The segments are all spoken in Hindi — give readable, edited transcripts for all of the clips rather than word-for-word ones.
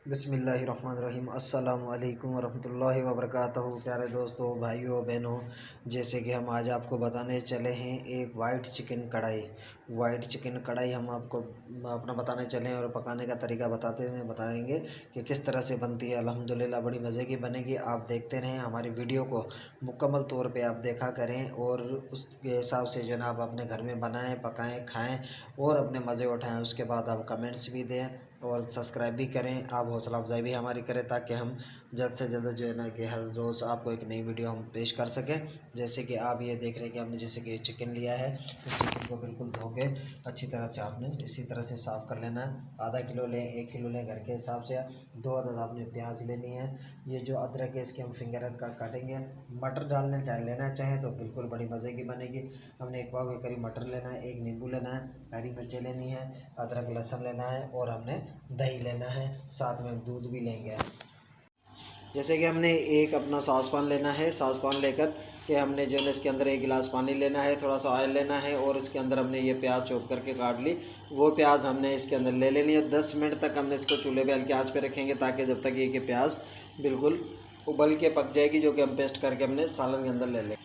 बिस्मिल्लाहिर्रहमानिर्रहीम अस्सलामु अलैकुम वरहमतुल्लाहि वबरकातुहू। प्यारे दोस्तों, भाइयों बहनों, जैसे कि हम आज आपको बताने चले हैं एक वाइट चिकन कढ़ाई हम आपको अपना बताने चले हैं और पकाने का तरीका बताएंगे कि किस तरह से बनती है। अल्हम्दुलिल्लाह बड़ी मज़े की बनेगी। आप देखते रहें, हमारी वीडियो को मुकम्मल तौर पे आप देखा करें और उसके हिसाब से जो है ना आप अपने घर में बनाएं, पकाएं, खाएं और अपने मज़े उठाएं। उसके बाद आप कमेंट्स भी दें और सब्सक्राइब भी करें। आप हौसला अफजाई भी हमारी करें ताकि हम जल्द से जल्द जो है ना कि हर रोज़ आपको एक नई वीडियो हम पेश कर सकें। जैसे कि आप ये देख रहे हैं कि हमने जैसे कि चिकन लिया है, तो चिकन को बिल्कुल धो के अच्छी तरह से आपने इसी तरह से साफ़ कर लेना है। आधा किलो लें, 1 किलो लें, घर के हिसाब से। 2 अदद आपने प्याज लेनी है। ये जो अदरक है इसके हम फिंगर काटेंगे। मटर डालने लेना चाहें तो बिल्कुल बड़ी मज़े की बनेगी। हमने 1 पाव के करीब मटर लेना है, 1 नींबू लेना है, हरी मिर्चें लेनी है, अदरक लहसुन लेना है और हमने दही लेना है, साथ में दूध भी लेंगे। जैसे कि हमने एक अपना सॉस पैन लेना है। सॉस पैन लेकर के हमने जो है इसके अंदर 1 गिलास पानी लेना है, थोड़ा सा ऑयल लेना है और इसके अंदर हमने ये प्याज चॉप करके काट ली, वो प्याज हमने इसके अंदर ले लेनी है। 10 मिनट तक हमने इसको चूल्हे पे हल्की आंच पे रखेंगे ताकि जब तक ये कि प्याज बिल्कुल उबल के पक जाएगी, जो कि हम पेस्ट करके हमने सालन के अंदर ले लें।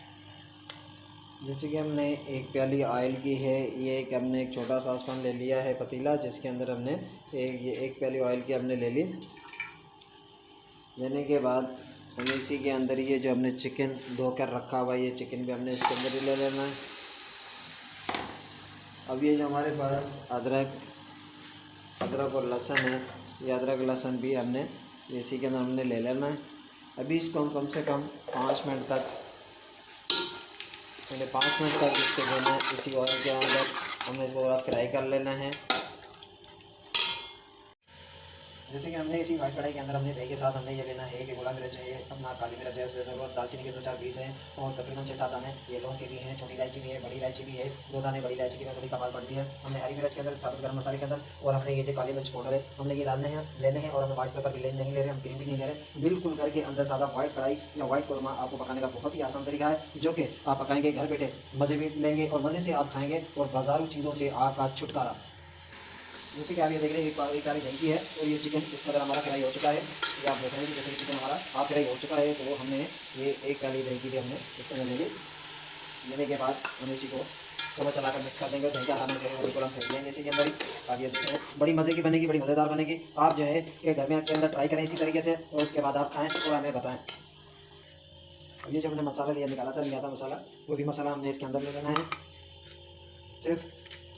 जैसे कि हमने 1 प्याली ऑयल की है, ये हमने एक छोटा सॉस पैन ले लिया है पतीला, जिसके अंदर हमने ये 1 प्याली ऑयल की हमने ले ली। लेने के बाद हमें इसी के अंदर ये जो हमने चिकन धो कर रखा हुआ है, ये चिकन भी हमने इसके अंदर ही ले लेना है। अब ये जो हमारे पास अदरक और लहसुन है, ये अदरक लहसुन भी हमने इसी के अंदर हमने ले लेना है। अभी इसको हम कम से कम 5 मिनट तक इसको देना है। इसी ऑयल के अंदर हमने इसको थोड़ा फ्राई कर लेना है। जैसे कि हमने इसी वाइट कढ़ाई के अंदर हमने दही के साथ हमने ये लेना है कि गोला मिर्च है, अपना काली मिर्च है, ज़रूरत दालचीनी के 2-4 पीस हैं और तकरीबन 6-7 दाने ये लौंग के भी हैं, छोटी इलायची भी है, बड़ी इलायची भी है, 2 दाने बड़ी इलायची की थोड़ी कमाल पड़ती है। हमने हरी मिर्च के अंदर, साबुत गर्म मसाले के अंदर और हमने ये जो काली मिर्च पाउडर है हमने ये डालने हैं, लेने हैं। और हम व्हाइट पेपर भी नहीं ले रहे, हम ग्रीन भी नहीं ले रहे। बिल्कुल घर के अंदर सादा व्हाइट कढ़ाई या व्हाइट कौरमा आपको पकाने का बहुत ही आसान तरीका है, जो कि आप पकाएंगे घर बैठे, मज़े भी लेंगे और मज़े से आप खाएंगे और बाजारू चीज़ों से आपका छुटकारा। जैसे कि आप ये देख रहे हैं एक प्यारी दही की है और ये चिकन इसके अंदर हमारा फ्राई हो चुका है। ये आप देख रहे हैं कि जैसे चिकन हमारा हाफ फ्राई हो चुका है, तो हमने ये 1 प्याली दही की भी हमने इसके अंदर ले ली। लेने के बाद हम इसी को थोड़ा चलाकर मिक्स कर देंगे और दही का सामान करेंगे बिल्कुल हम फेंक देंगे इसी के अंदर ही। आप ये देख रहे हैं बड़ी मज़े की बनेगी, बड़ी मज़ेदार बनेगी। आप जो है कि घर में के अंदर ट्राई करें इसी तरीके से और उसके बाद आप खाएँ और हमें बताएँ। अब ये जो हमने मसाला लिया था मसाला, वो भी मसाला हमने इसके अंदर ले लेना है। सिर्फ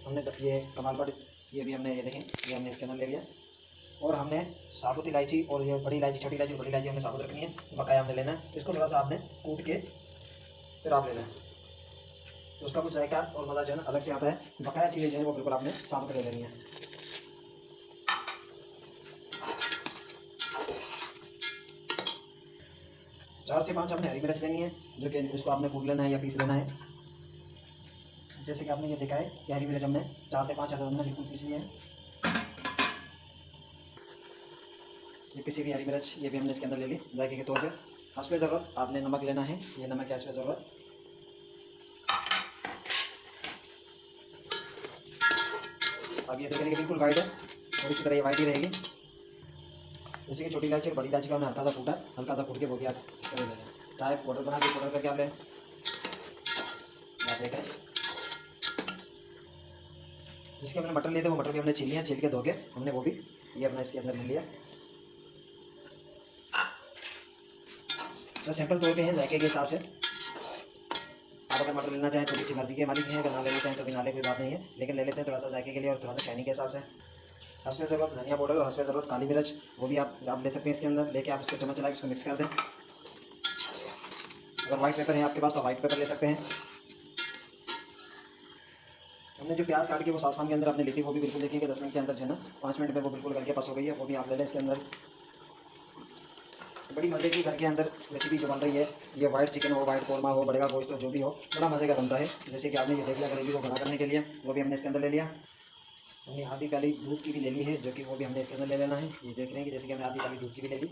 हमने ये कमाल पर ये भी हमने ये देखें, ये हमने इसके अंदर ले लिया और हमने साबुत इलायची और ये बड़ी इलायची, छोटी इलायची और बड़ी इलायची हमने साबुत रखनी है, बकाया हमने लेना है। इसको थोड़ा सा आपने कूट के फिर आप लेना है, तो उसका कुछ जायका और मज़ा जो है ना अलग से आता है। बकाया चीज़ें जो है वो बिल्कुल आपने साबुत ले लेनी है। 4 से 5 आपने हरी मिर्च लेनी है, जो कि इसको आपने कूट लेना है या पीस लेना है। जैसे कि आपने ये देखा है कि हरी मिर्च हमने 4 से 5 अदद हमने बिल्कुल पीस लिए हैं। ये पिसी हुई हरी मिर्च ये भी हमने इसके अंदर ले ली जायके के तौर पे। हस्बे ज़रूरत आपने नमक लेना है, ये नमक है हस्बे ज़रूरत। अब ये देखेंगे बिल्कुल वाइट है और इसी तरह ये वाइट ही रहेगी। जैसे कि छोटी इलायची और बड़ी इलायची का हमने हल्का सा कूट के वो भी आप इसको ले लें। चाहे पाउडर बना के पाउडर करके आप लें। आप देखें जिसके हमने मटर लिए थे वो मटर भी हमने छील लिया, छील के धो के हमने वो भी ये अपना इसके अंदर ले लिया। तो सिंपल तौर पे है जायके के हिसाब से। आप अगर मटर लेना चाहें तो भी मर्जी के मालिक हैं, अगर ना लेना चाहें तो भी ना ले, कोई बात नहीं है, लेकिन ले लेते हैं थोड़ा सा जायके के लिए और थोड़ा सा शाइनिंग के हिसाब से। हस्बे ज़रूरत धनिया पाउडर और हस्बे ज़रूरत काली मिर्च, वो भी आप ले सकते हैं इसके अंदर। लेके आप इसको चम्मच चला के इसको मिक्स कर दें। अगर व्हाइट पेपर है आपके पास तो व्हाइट पेपर ले सकते हैं। हमने जो प्याज काट के वो सॉस पैन के अंदर आपने ली थी वो भी बिल्कुल देखिए कि 10 मिनट के अंदर जो है ना 5 मिनट में वो बिल्कुल करके पस हो गई है, वो भी आप ले लें इसके अंदर। बड़ी मज़े की घर के अंदर रेसिपी जो बन रही है, ये वाइट चिकन हो, वाइट कौरमा हो, बड़े का गोश्त हो, जो भी हो, बड़ा मज़े का बनता है। जैसे कि आपने ये देख लिया ग्रेवी को बड़ा करने के लिए, वो भी हमने इसके अंदर ले लिया। हमने आधी प्याली दूध की भी ले ली है, जो कि वो भी हमने इसके अंदर ले लेना है। ये देख रहे हैं कि जैसे कि हमने आधी प्याली दूध की भी ले ली।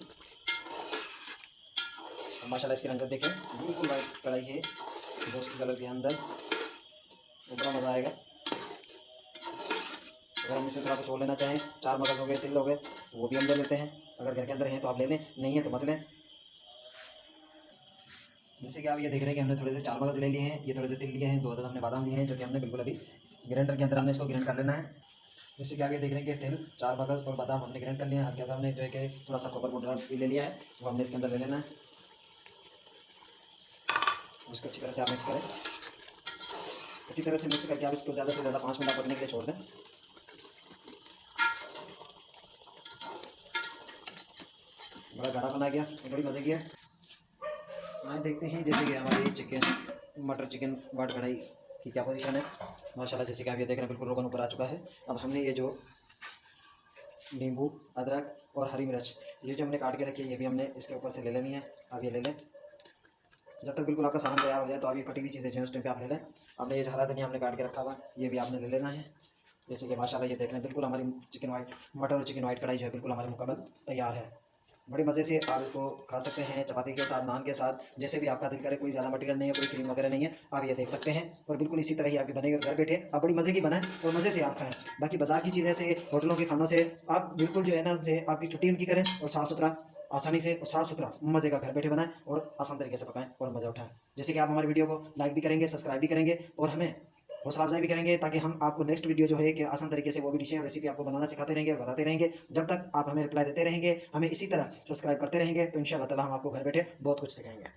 माशाल्लाह इसकी रंगत देखें, बिल्कुल वाइट कढ़ाई है गोश्त के कलर के अंदर, बड़ा मज़ा आएगा। अगर हम इसमें थोड़ा कुछ और लेना चाहें, 4 मगज़ हो गए, तिल हो गए, वो भी हम ले लेते हैं। अगर घर के अंदर हैं तो आप ले लें, नहीं है तो मत लें। जैसे कि आप ये देख रहे हैं कि हमने थोड़े से 4 मगज़ ले लिए हैं, ये थोड़े से तिल लिए हैं, 2 अदद हमने बादाम लिए हैं, जो कि हमने बिल्कुल अभी ग्राइंडर के अंदर हमने इसको ग्राइंड कर लेना है। जैसे कि आप ये देख रहे हैं कि तिल, 4 मगज़ और बादाम हमने ग्राइंड कर लिया है। हल्का सा हमने जो है कि थोड़ा सा कॉपर पाउडर भी ले लिया है, वो हमने इसके अंदर ले लेना है। उसको अच्छी तरह से आप मिक्स करें। अच्छी तरह से मिक्स करके आप इसको ज़्यादा से ज़्यादा 5 मिनट पकने के लिए छोड़ दें। बड़ा गाढ़ा बना गया, बड़ी मज़े की है। आए देखते हैं जैसे कि हमारी चिकन मटर चिकन वाट कढ़ाई की क्या पोजीशन है। माशाल्लाह, जैसे कि आप ये देख रहे हैं बिल्कुल रोगन ऊपर आ चुका है। अब हमने ये जो नींबू, अदरक और हरी मिर्च ये जो हमने काट के रखी है, ये भी हमने इसके ऊपर से ले लेनी है। आप ये ले लें। जब तक बिल्कुल आपका सामान तैयार हो जाए तो आप ये कटी हुई चीज़ें जो है उस टाइम पे आप ले लें। आपने ये हरा धनिया हमने काट के रखा हुआ, ये भी आपने ले लेना है। जैसे कि माशाल्लाह ये देख रहे हैं बिल्कुल हमारी चिकन वाइट मटर और चिकन वाइट कढ़ाई जो है बिल्कुल हमारी मुकम्मल तैयार है। बड़ी मज़े से आप इसको खा सकते हैं, चपाती के साथ, नान के साथ, जैसे भी आपका दिल करे। कोई ज़्यादा मटेरियल नहीं है, कोई क्रीम वगैरह नहीं है, आप ये देख सकते हैं। और बिल्कुल इसी तरह ही आपकी बनेगी, घर बैठे आप बड़ी मज़े की बनाएं और मज़े से आप खाएं। बाकी बाज़ार की चीज़ें से, होटलों के खानों से आप बिल्कुल जो है ना से आपकी छुट्टी उनकी करें और साफ़ सुथरा आसानी से और साफ़ सुथरा मज़े का घर बैठे बनाएं और आसान तरीके से पकाएं और मज़ा उठाएं। जैसे कि आप हमारी वीडियो को लाइक भी करेंगे, सब्सक्राइब भी करेंगे और हमें हौसला अफजाई भी करेंगे, ताकि हम आपको नेक्स्ट वीडियो जो है कि आसान तरीके से वो भी डिशें और रेसिपी आपको बनाना सिखाते रहेंगे और बताते रहेंगे। जब तक आप हमें रिप्लाई देते रहेंगे, हमें इसी तरह सब्सक्राइब करते रहेंगे, तो इंशाअल्लाह ताला हम आपको घर बैठे बहुत कुछ सिखाएंगे।